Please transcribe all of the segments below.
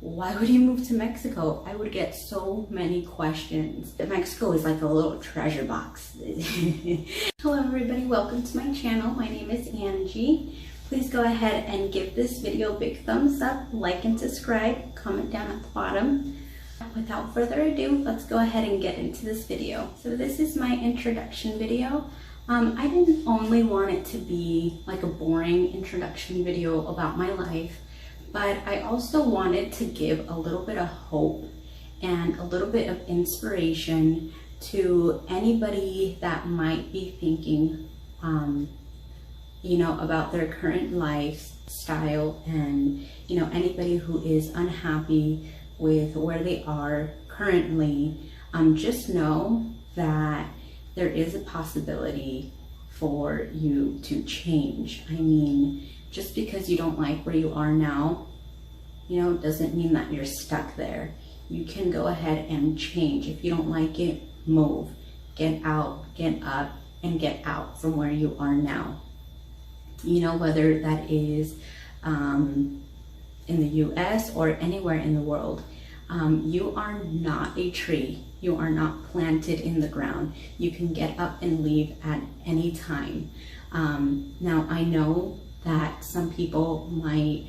Why would you move to Mexico? I would get so many questions. Mexico is like a little treasure box. Hello everybody, welcome to my channel. My name is Angie. Please go ahead and give this video a big thumbs up, like and subscribe, comment down at the bottom. Without further ado, let's go ahead and get into this video. So this is my introduction video. I didn't only want it to be like a boring introduction video about my life, but I also wanted to give a little bit of hope and a little bit of inspiration to anybody that might be thinking, about their current lifestyle, and anybody who is unhappy with where they are currently. Just know that there is a possibility for you to change. I mean, just because you don't like where you are now, doesn't mean that you're stuck there. You can go ahead and change. If you don't like it, move, get out, get up, and get out from where you are now. Whether that is in the US or anywhere in the world. You are not a tree. You are not planted in the ground. You can get up and leave at any time. Now, I know that some people might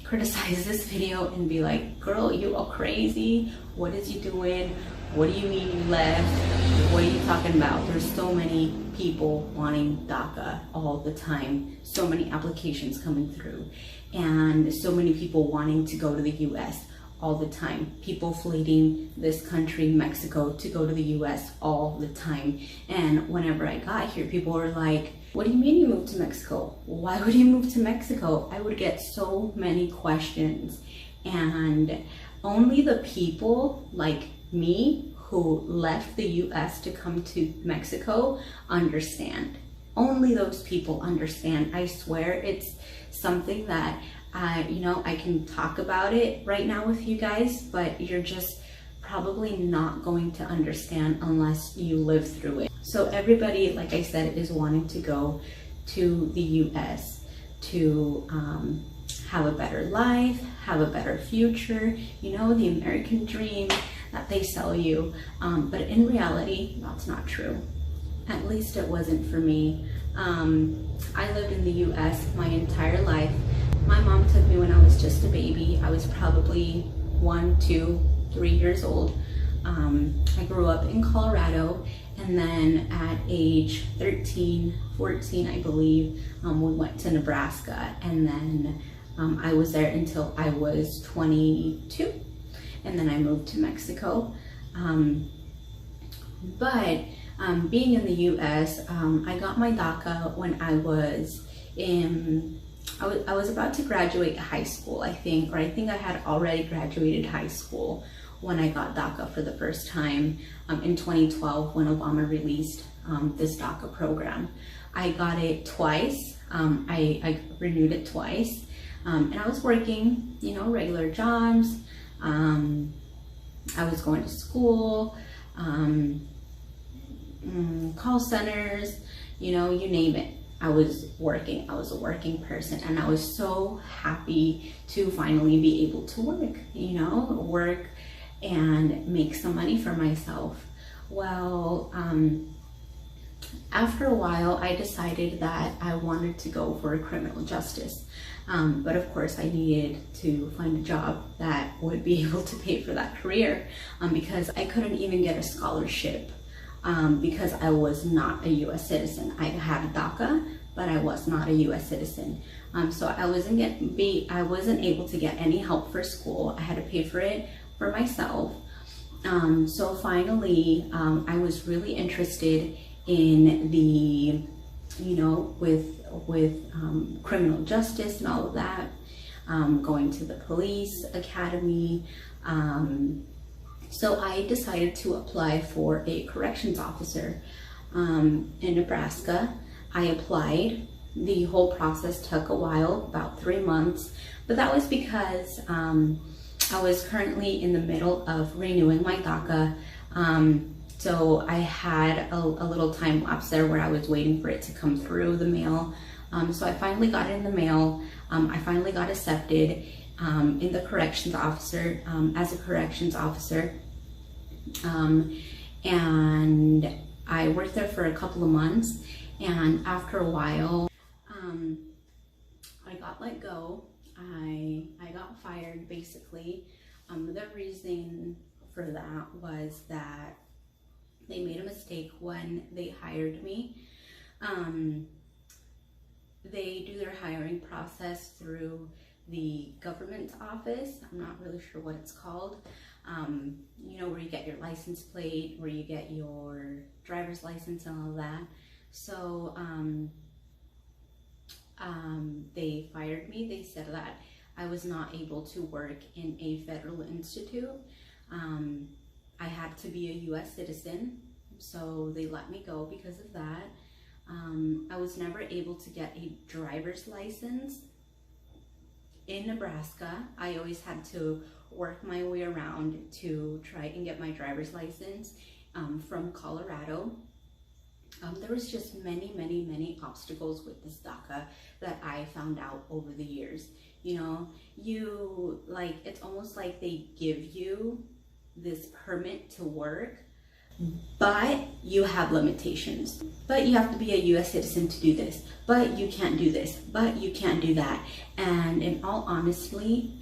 criticize this video and be like, girl, you are crazy. What is you doing? What do you mean you left? What are you talking about? There's so many people wanting DACA all the time. So many applications coming through. And so many people wanting to go to the US all the time. People fleeing this country, Mexico, to go to the US all the time. And whenever I got here, people were like, what do you mean you moved to Mexico? Why would you move to Mexico? I would get so many questions. And only the people like me who left the US to come to Mexico understand. Only those people understand. I swear it's something that I can talk about it right now with you guys, but you're just probably not going to understand unless you live through it. So everybody, like I said, is wanting to go to the US to have a better life, have a better future, the American dream that they sell you. But in reality, that's not true. At least it wasn't for me. I lived in the US my entire life. My mom took me when I was just a baby. I was probably 1, 2, 3 years old. I grew up in Colorado, and then at age 13, 14, I believe, we went to Nebraska, and then I was there until I was 22, and then I moved to Mexico. But being in the US, I got my DACA when I was I was about to graduate high school, I think I had already graduated high school when I got DACA for the first time in 2012 when Obama released this DACA program. I got it twice. I renewed it twice, and I was working, regular jobs. I was going to school, call centers, you name it. I was working. I was a working person, and I was so happy to finally be able to work and make some money for myself. Well, after a while, I decided that I wanted to go for criminal justice. But of course, I needed to find a job that would be able to pay for that career, because I couldn't even get a scholarship. Because I was not a US citizen. I had a DACA, but I was not a US citizen. So I wasn't able to get any help for school. I had to pay for it for myself. So finally, I was really interested in the, with criminal justice and all of that, going to the police academy. So I decided to apply for a corrections officer in Nebraska. I applied. The whole process took a while, about 3 months, but that was because I was currently in the middle of renewing my DACA. So I had a little time lapse there where I was waiting for it to come through the mail. So I finally got it in the mail. I finally got accepted. in the corrections officer, as a corrections officer. And I worked there for a couple of months, and after a while, I got let go. I got fired, basically. The reason for that was that they made a mistake when they hired me. They do their hiring process through the government office. I'm not really sure what it's called. You know, where you get your license plate, where you get your driver's license and all that. So they fired me. They said that I was not able to work in a federal institute. I had to be a US citizen, so they let me go because of that. I was never able to get a driver's license in Nebraska. I always had to work my way around to try and get my driver's license from Colorado. There was just many obstacles with this DACA that I found out over the years. You know, it's almost like they give you this permit to work, but you have limitations. But you have to be a US citizen to do this, but you can't do this, but you can't do that. And in all honesty,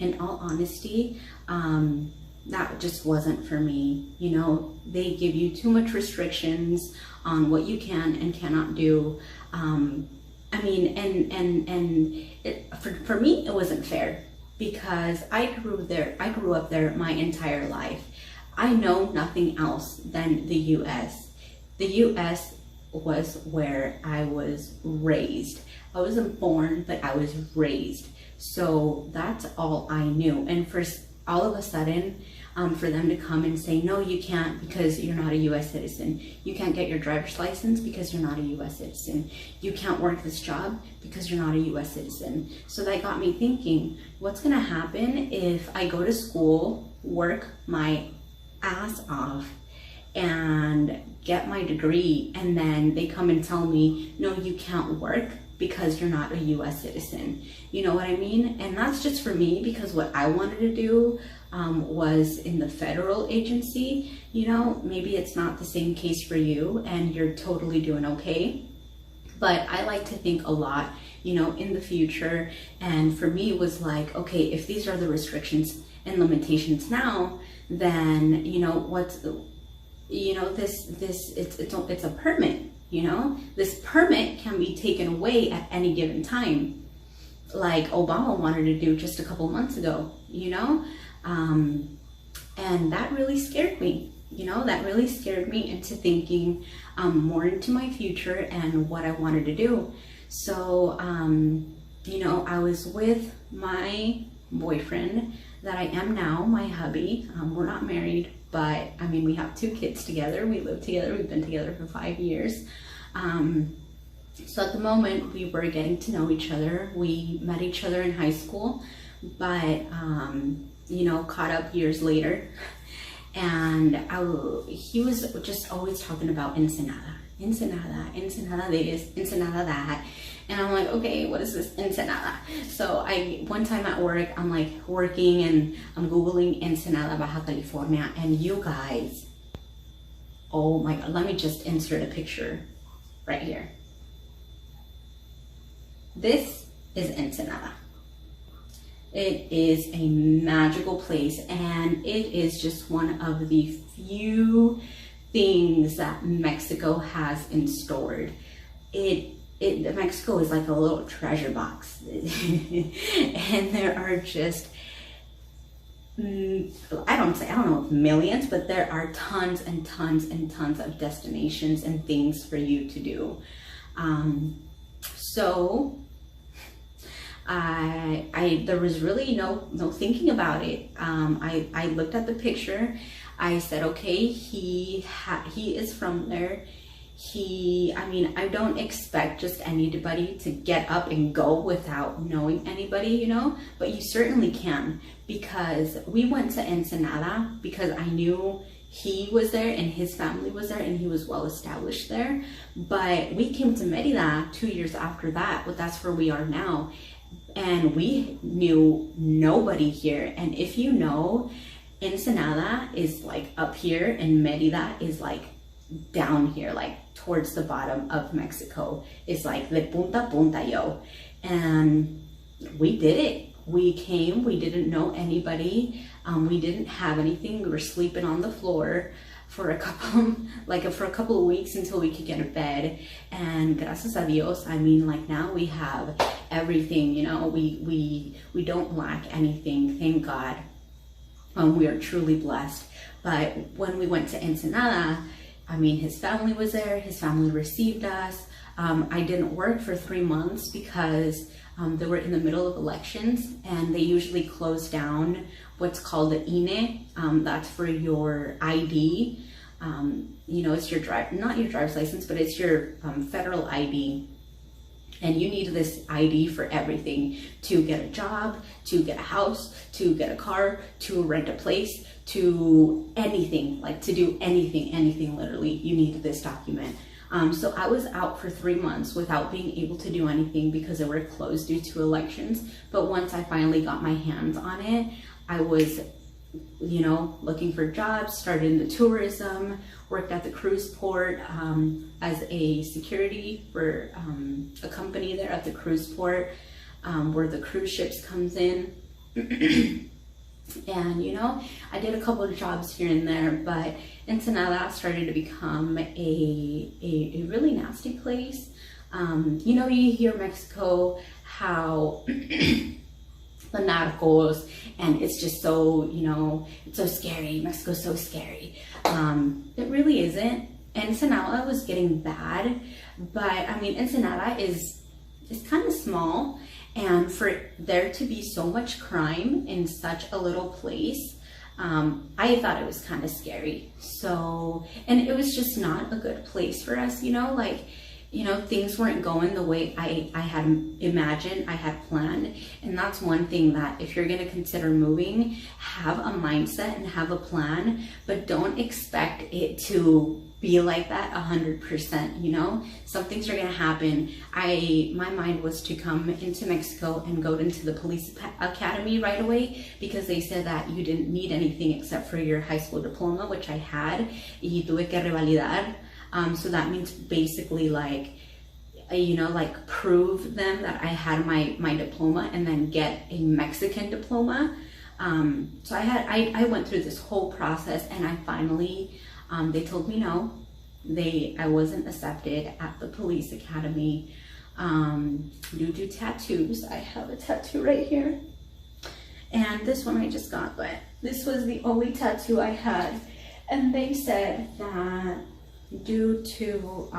that just wasn't for me. You know, they give you too much restrictions on what you can and cannot do. I mean, for me, it wasn't fair, because I grew up there my entire life. I know nothing else than the US. The US was where I was raised. I wasn't born, but I was raised. So that's all I knew. And for all of a sudden, for them to come and say, no, you can't because you're not a US citizen. You can't get your driver's license because you're not a US citizen. You can't work this job because you're not a US citizen. So that got me thinking, what's gonna happen if I go to school, work my ass off, and get my degree, and then they come and tell me, no, you can't work because you're not a US citizen. You know what I mean? And that's just for me, because what I wanted to do was in the federal agency. You know, maybe it's not the same case for you and you're totally doing okay. But I like to think a lot, you know, in the future. And for me, it was like, okay, if these are the restrictions and limitations now, then, you know, it's a permit. You know, this permit can be taken away at any given time, like Obama wanted to do just a couple months ago, you know. And that really scared me. You know, that really scared me into thinking more into my future and what I wanted to do. So, you know, I was with my boyfriend that I am now, my hubby. We're not married, but I mean, we have 2 kids together. We live together. We've been together for 5 years. So at the moment, we were getting to know each other. We met each other in high school, but, you know, caught up years later. And he was just always talking about Ensenada this, Ensenada that. And I'm like, okay, what is this Ensenada? So one time at work, I'm like working and I'm Googling Ensenada, Baja California. And you guys, oh my God, let me just insert a picture right here. This is Ensenada. It is a magical place, and it is just one of the few things that Mexico has in store. Mexico is like a little treasure box. And there are just, I don't know if millions, but there are tons and tons and tons of destinations and things for you to do. So there was really no thinking about it. I looked at the picture. I said, okay, he is from there. I mean, I don't expect just anybody to get up and go without knowing anybody, you know, but you certainly can, because we went to Ensenada because I knew he was there and his family was there and he was well established there. But we came to Merida 2 years after that, but that's where we are now. and we knew nobody here. And if you know, Ensenada is like up here and Merida is like down here, like towards the bottom of Mexico. It's like de punta a punta, yo. And we did it. We came, we didn't know anybody. We didn't have anything. We were sleeping on the floor for a couple of weeks until we could get a bed. And gracias a Dios, I mean, like now we have everything, you know, we don't lack anything, thank God. We are truly blessed. But when we went to Ensenada, I mean, his family was there, his family received us. I didn't work for 3 months because they were in the middle of elections, and they usually close down what's called the INE. That's for your ID. You know, it's your not your driver's license, but it's your federal ID. And you need this ID for everything: to get a job, to get a house, to get a car, to rent a place, to anything, like to do anything literally, you need this document. So I was out for 3 months without being able to do anything because they were closed due to elections. But once I finally got my hands on it, I was, you know, looking for jobs, started into tourism, worked at the cruise port as a security for a company there at the cruise port where the cruise ships comes in. And, you know, I did a couple of jobs here and there, but Ensenada started to become a really nasty place. You know, you hear Mexico, how the narcos, and it's just so, you know, it's so scary. Mexico's so scary. It really isn't. Ensenada was getting bad, but I mean, Ensenada is kind of small. And for there to be so much crime in such a little place, I thought it was kind of scary. So, and it was just not a good place for us, you know, like, you know, things weren't going the way I had imagined, I had planned. And that's one thing that if you're going to consider moving, have a mindset and have a plan, but don't expect it to be like that 100%, you know. Some things are going to happen. My mind was to come into Mexico and go into the police academy right away, because they said that you didn't need anything except for your high school diploma, which I had. Y tuve que revalidar. So that means basically like, you know, like prove them that I had my diploma and then get a Mexican diploma. So I went through this whole process, and I finally, they told me no, I wasn't accepted at the police academy due to tattoos. I have a tattoo right here, and this one I just got, but this was the only tattoo I had, and they said that due to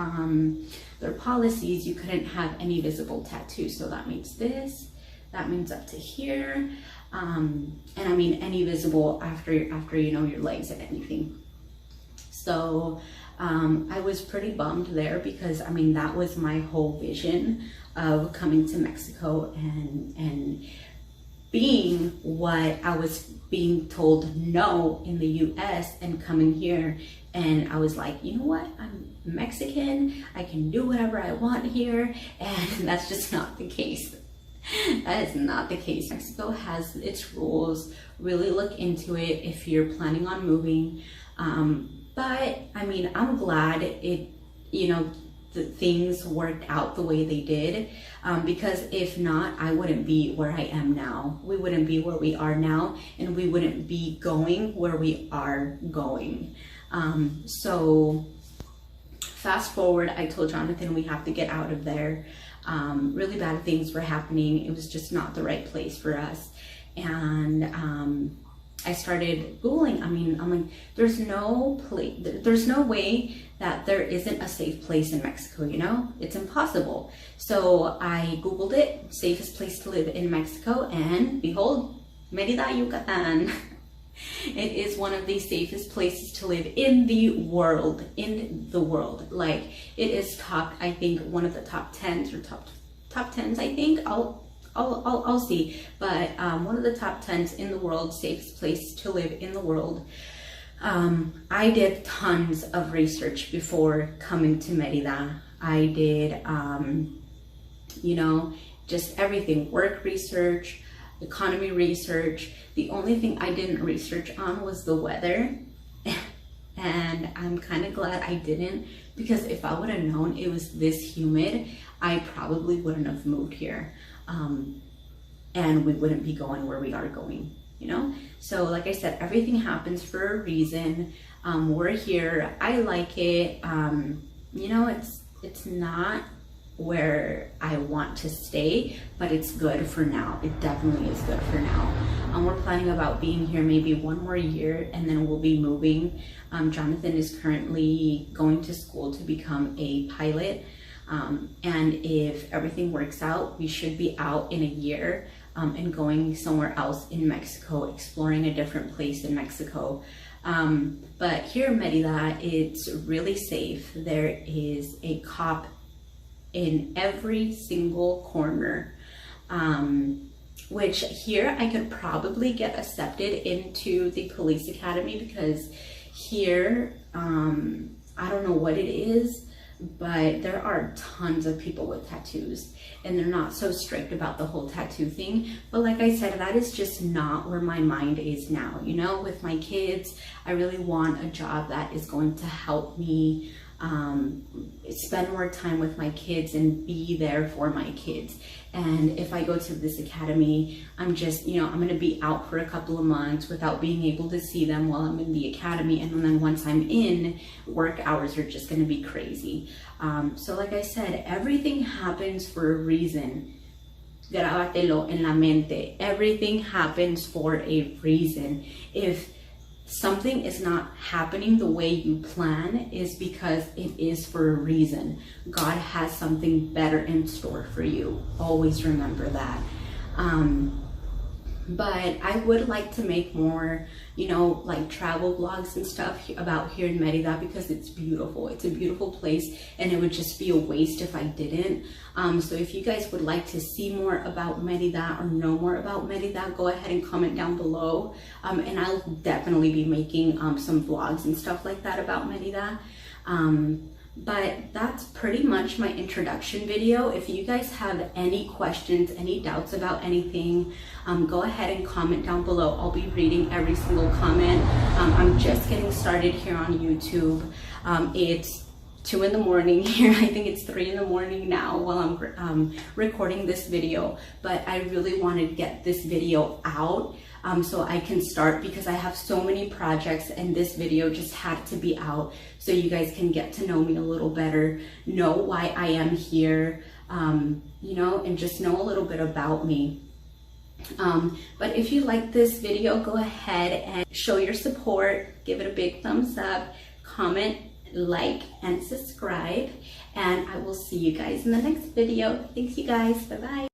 their policies, you couldn't have any visible tattoos. So that means this, that means up to here, and I mean any visible after you know, your legs and anything. So I was pretty bummed there, because I mean, that was my whole vision of coming to Mexico and being what I was being told no in the US, and coming here, and I was like, you know what, I'm Mexican, I can do whatever I want here. And that's just not the case. That is not the case. Mexico has its rules. Really look into it if you're planning on moving. But I mean, I'm glad it, you know, the things worked out the way they did, because if not, I wouldn't be where I am now. We wouldn't be where we are now, and we wouldn't be going where we are going. So fast forward, I told Jonathan we have to get out of there. Really bad things were happening. It was just not the right place for us. And I started Googling. I mean, I'm like, there's no way that there isn't a safe place in Mexico, you know? It's impossible. So I Googled it, safest place to live in Mexico, and behold, Merida, Yucatan. It is one of the safest places to live in the world, Like, it is top, I think, one of the top 10s or top 10s, I think. I'll see, but one of the top 10s in the world, safest place to live in the world. I did tons of research before coming to Merida. I did, you know, just everything, work research, economy research. The only thing I didn't research on was the weather. And I'm kind of glad I didn't, because if I would have known it was this humid, I probably wouldn't have moved here. And we wouldn't be going where we are going, you know? So like I said, everything happens for a reason. We're here, I like it. You know, it's not where I want to stay, but it's good for now. It definitely is good for now. We're planning about being here maybe 1 more year, and then we'll be moving. Jonathan is currently going to school to become a pilot. And if everything works out, we should be out in a year and going somewhere else in Mexico, exploring a different place in Mexico. But here in Merida, it's really safe. There is a cop in every single corner, which here I could probably get accepted into the police academy, because here, I don't know what it is, but there are tons of people with tattoos, and they're not so strict about the whole tattoo thing. But like I said, that is just not where my mind is now. You know, with my kids, I really want a job that is going to help me spend more time with my kids and be there for my kids. And if I go to this academy, I'm just, you know, I'm going to be out for a couple of months without being able to see them while I'm in the academy. And then once I'm in, work hours are just going to be crazy. So like I said, everything happens for a reason. Grábatelo en la mente. Everything happens for a reason. If something is not happening the way you plan, is because it is for a reason. God has something better in store for you. Always remember that. But I would like to make more, you know, like travel vlogs and stuff about here in Merida, because it's beautiful. It's a beautiful place, and it would just be a waste if I didn't. So if you guys would like to see more about Merida or know more about Merida, go ahead and comment down below. And I'll definitely be making some vlogs and stuff like that about Merida. But that's pretty much my introduction video. If you guys have any questions, any doubts about anything, go ahead and comment down below. I'll be reading every single comment. I'm just getting started here on YouTube. It's 2 in the morning here. I think it's 3 in the morning now while I'm recording this video, but I really want to get this video out so I can start, because I have so many projects, and this video just had to be out so you guys can get to know me a little better, know why I am here, you know, and just know a little bit about me. But if you like this video, go ahead and show your support, give it a big thumbs up, comment, like, and subscribe, and I will see you guys in the next video. Thanks you guys. Bye bye.